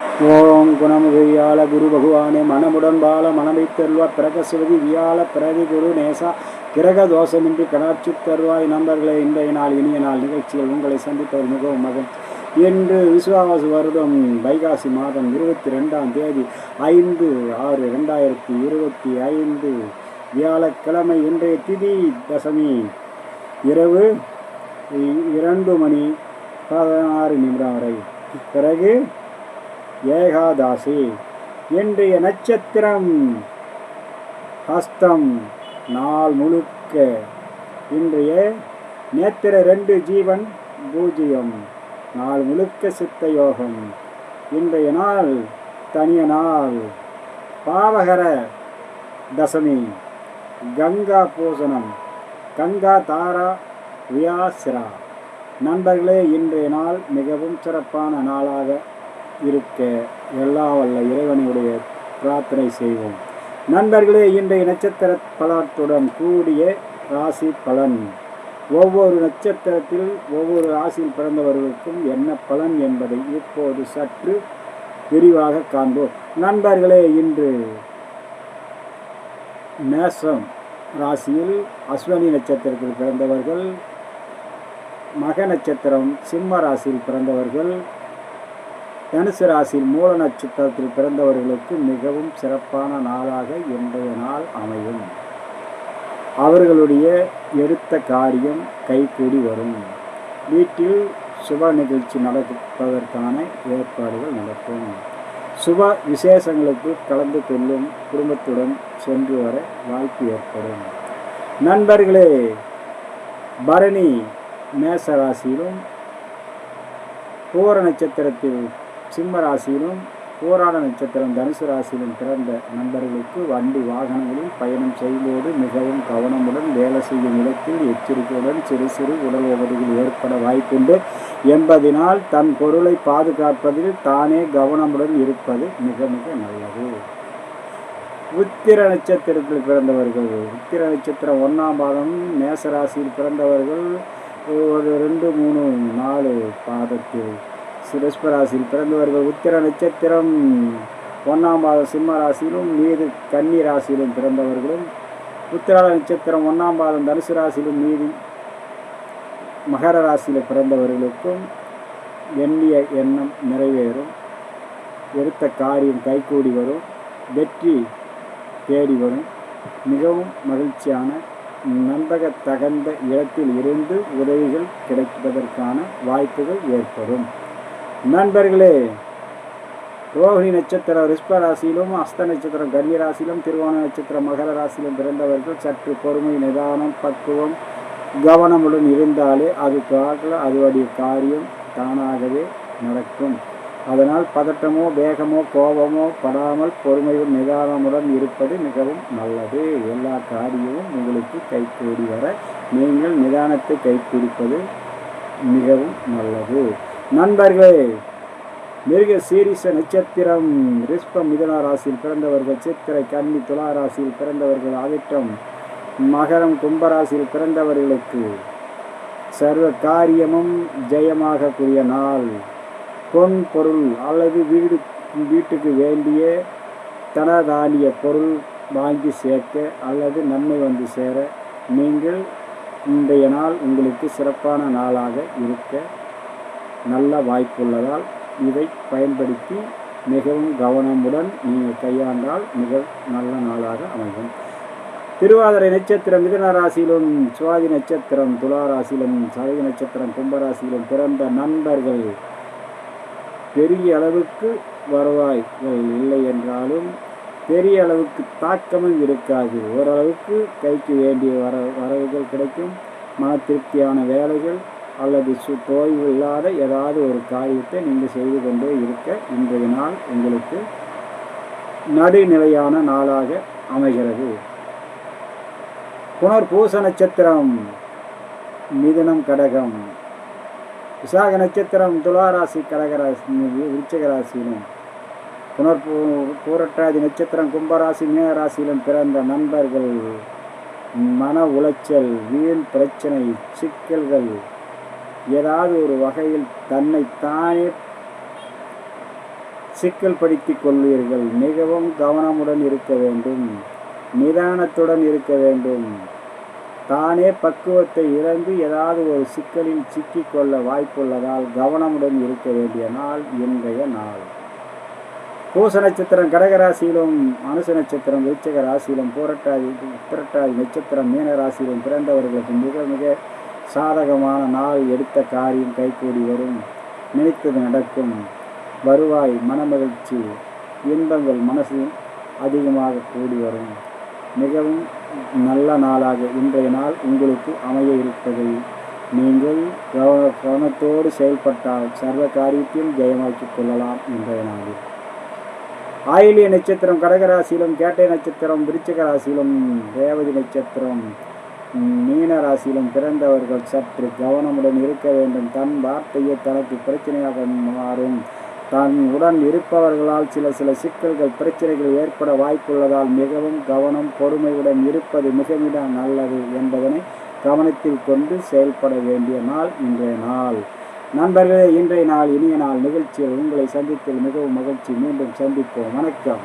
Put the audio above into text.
ஓம் குணமுகையாள குரு பகவானே மனமுடன் பால மனமைத்தருள்வா பிரகசுவதி வியாழ பிரதி குரு நேசா கிரக தோஷமின்றி கடாட்சி தருவாய். நண்பர்களே, இன்றைய நாள் இனிய நாள் நிகழ்ச்சிகள் உங்களை சந்திப்பது மிகவும் மகன். இன்று விசுவாவசு வருடம் வைகாசி மாதம் 22ஆம் தேதி 5/6/2025 வியாழக்கிழமை. இன்றைய திதி தசமி இரவு 2:16 வரை. பிறகு ஏகாதாசி. இன்றைய நட்சத்திரம் ஹஸ்தம். நாள் முழுக்க இன்றைய நேத்திர 2 ஜீவன் 0. நாள் முழுக்க சித்த யோகம். இன்றைய நாள் தனிய நாள். பாவகர தசமி. கங்கா பூசணம். கங்கா தாரா வியாசிரா. நண்பர்களே, இன்றைய நாள் மிகவும் சிறப்பான நாளாக இருக்க எல்லா வல்ல இறைவனுடைய பிரார்த்தனை செய்வோம். நண்பர்களே, இன்றைய நட்சத்திர பலத்துடன் கூடிய ராசி பலன். ஒவ்வொரு நட்சத்திரத்தில் ஒவ்வொரு ராசியில் பிறந்தவர்களுக்கும் என்ன பலன் என்பதை இப்போது சற்று விரிவாக காண்போம். நண்பர்களே, இன்று மேஷம் ராசியில் அஸ்வினி நட்சத்திரத்தில் பிறந்தவர்கள், மக நட்சத்திரம் சிம்ம ராசியில் பிறந்தவர்கள், தனுசு ராசியில் மூல நட்சத்திரத்தில் பிறந்தவர்களுக்கு மிகவும் சிறப்பான நாளாக இன்றைய நாள் அமையும். அவர்களுடைய எடுத்த காரியம் கைகூடி வரும். வீட்டில் சுப நிகழ்ச்சி நடப்பதற்கான ஏற்பாடுகள் நடக்கும். சுப விசேஷங்களுக்கு கலந்து கொள்ளும் குடும்பத்துடன் சென்று வர வாய்ப்பு ஏற்படும். நண்பர்களே, பரணி மேச ராசியிலும், பூர நட்சத்திரத்தில் சிம்ம ராசியிலும், பூராட நட்சத்திரம் தனுசு ராசியிலும் பிறந்த நண்பர்களுக்கு வண்டி வாகனங்களில் பயணம் செய்யும்போது மிகவும் கவனமுடன் வேலை செய்யும் இடத்தில் எச்சரிக்கையுடன் சிறு சிறு உடல் உபாதைகள் ஏற்பட வாய்ப்புண்டு என்பதனால் தன் பொருளை பாதுகாப்பதில் தானே கவனமுடன் இருப்பது மிக மிக நல்லது. உத்திர நட்சத்திரத்தில் பிறந்தவர்கள், உத்திர நட்சத்திரம் 1ஆம் பாதம் மேசராசியில் பிறந்தவர்கள் ஒரு 2, 3, 4 பாதத்தில் ரிஷபராசியில் பிறந்தவர்கள், உத்திர நட்சத்திரம் 1ஆம் பாதம் சிம்ம ராசியிலும் மீது கன்னி ராசியிலும் பிறந்தவர்களும், உத்திராட நட்சத்திரம் 1ஆம் பாதம் தனுசு ராசியிலும் மீது மகர ராசியில் பிறந்தவர்களுக்கும் எண்ணிய எண்ணம் நிறைவேறும். எடுத்த காரியம் கைகூடி வரும். வெற்றி தேடி வரும். மிகவும் மகிழ்ச்சியான நம்பக தகுந்த இடத்தில் இருந்து உதவிகள் கிடைப்பதற்கான வாய்ப்புகள் ஏற்படும். நண்பர்களே, ரோஹிணி நட்சத்திரம் ரிஷப ராசியிலும், அஸ்த நட்சத்திரம் கன்னி ராசியிலும், திருவோண நட்சத்திரம் மகர ராசியிலும் பிறந்தவர்கள் சற்று பொறுமை, நிதானம், பக்குவம், கவனமுடன் இருந்தாலே அதுவடைய காரியம் தானாகவே நடக்கும். அதனால் பதட்டமோ வேகமோ கோபமோ படாமல் பொறுமையும் நிதானமுடன் இருப்பது மிகவும் நல்லது. எல்லா காரியமும் உங்களுக்கு கைகூடி வர நீங்கள் நிதானத்தை கைப்பிடிப்பது மிகவும் நல்லது. நண்பர்களே, மிருக சீரிச நட்சத்திரம் ரிஷபம் மிதுன ராசியில் பிறந்தவர்கள், சித்திரை கன்னி துலா ராசியில் பிறந்தவர்கள், அவிட்டம் மகரம் கும்பராசியில் பிறந்தவர்களுக்கு சர்வ காரியமும் ஜெயமாக கூடிய நாள். பொன் பொருள் அல்லது வீட்டுக்கு வேண்டிய தனதானிய பொருள் வாங்கி சேர்க்க அல்லது நன்மை வந்து சேர நீங்கள் இன்றைய நாள் உங்களுக்கு சிறப்பான நாளாக இருக்க நல்ல வாய்ப்புள்ளதால் இதை பயன்படுத்தி மிகவும் கவனமுடன் நீங்கள் கையாண்டால் மிக நல்ல நாளாக அமையும். திருவாதிரை நட்சத்திரம் மிதுன ராசியிலும், சுவாதி நட்சத்திரம் துலா ராசியிலும், சதய நட்சத்திரம் கும்பராசியிலும் பிறந்த நண்பர்கள் பெரிய அளவுக்கு வருவாய்கள் இல்லை என்றாலும் பெரிய அளவுக்கு தாக்கமும் இருக்காது. ஓரளவுக்கு கைக்கு வேண்டிய வரவுகள் கிடைக்கும். மன திருப்தியான வேலைகள் அல்லது தோய்வு இல்லாத ஏதாவது ஒரு காரியத்தை நீங்கள் செய்து கொண்டே இருக்க இன்றைய நாள் உங்களுக்கு நடுநிலையான நாளாக அமைகிறது. புனர்பூச நட்சத்திரம் மிதுனம் கடகம், விசாக நட்சத்திரம் துளாராசி கடகராசி விருச்சிக ராசியிலும், பூரட்டாதி நட்சத்திரம் கும்பராசி மீன ராசியிலும் பிறந்த நண்பர்கள் மன உளைச்சல், வீண் பிரச்சனை, சிக்கல்கள், ஏதாவது ஒரு வகையில் தன்னை தானே சிக்கல் படுத்திக் கொள்வீர்கள். மிகவும் கவனமுடன் இருக்க வேண்டும், நிதானத்துடன் இருக்க வேண்டும். தானே பக்குவத்தை இழந்து ஏதாவது ஒரு சிக்கலில் சிக்கிக்கொள்ள வாய்ப்புள்ளதால் கவனமுடன் இருக்க வேண்டிய நாள் இன்றைய நாள். பூச நட்சத்திரம் கடகராசியிலும், அனுச நட்சத்திரம் விருச்சிக ராசியிலும், புரட்டாதி நட்சத்திரம் மீன ராசியிலும் பிறந்தவர்களுக்கு மிக மிக சாதகமான நாள். எடுத்த காரியம் கைகூடி வரும், நினைத்தது நடக்கும், வருவாய், மனமகிழ்ச்சி, இன்பங்கள் மனசில் அதிகமாக கூடி வரும். மிகவும் நல்ல நாளாக இன்றைய நாள் உங்களுக்கு அமைய இருப்பதை நீங்கள் கவனத்தோடு செயல்பட்டால் சர்வ காரியத்தையும் ஜெயமாக்கிக் கொள்ளலாம். இன்றைய நாளில் ஆயிலிய நட்சத்திரம் கடகராசியிலும், கேட்டை நட்சத்திரம் விருச்சிக ராசியிலும், ரேவதி நட்சத்திரம் மீன ராசியிலும் பிறந்தவர்கள் சற்று கவனமுடன் இருக்க வேண்டும். தன் வார்த்தையை தனக்கு பிரச்சனையாக மாறும். தான் உடன் இருப்பவர்களால் சில சிக்கல்கள் பிரச்சனைகள் ஏற்பட வாய்ப்புள்ளதால் மிகவும் கவனம் பொறுமையுடன் இருப்பது மிக மிக நல்லது என்பதனை கவனத்தில் கொண்டு செயல்பட வேண்டிய நாள் இன்றைய நாள். நண்பர்களே, இன்றைய நாள் இனிய நாள் நிகழ்ச்சியில் உங்களை சந்தித்ததில் மிகவும் மகிழ்ச்சி. மீண்டும் சந்திப்போம். வணக்கம்.